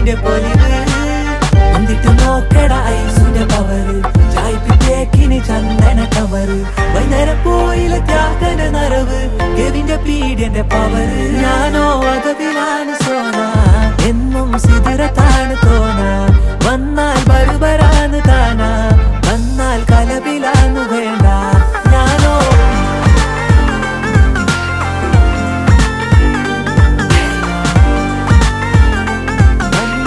ഐസിന്റെ പൊലിവ് വന്നിട്ട് നോക്കട ഐസിന്റെ പവറ് ചായ്പിത്തേക്കിന് ചന്ദന കവറ് വൈകുന്നേരം പോയില്ല ത്യാഗന നരവ് കെവിന്റെ പീഡിയന്റെ പവറ് ഞാനോ അതവിലാണ്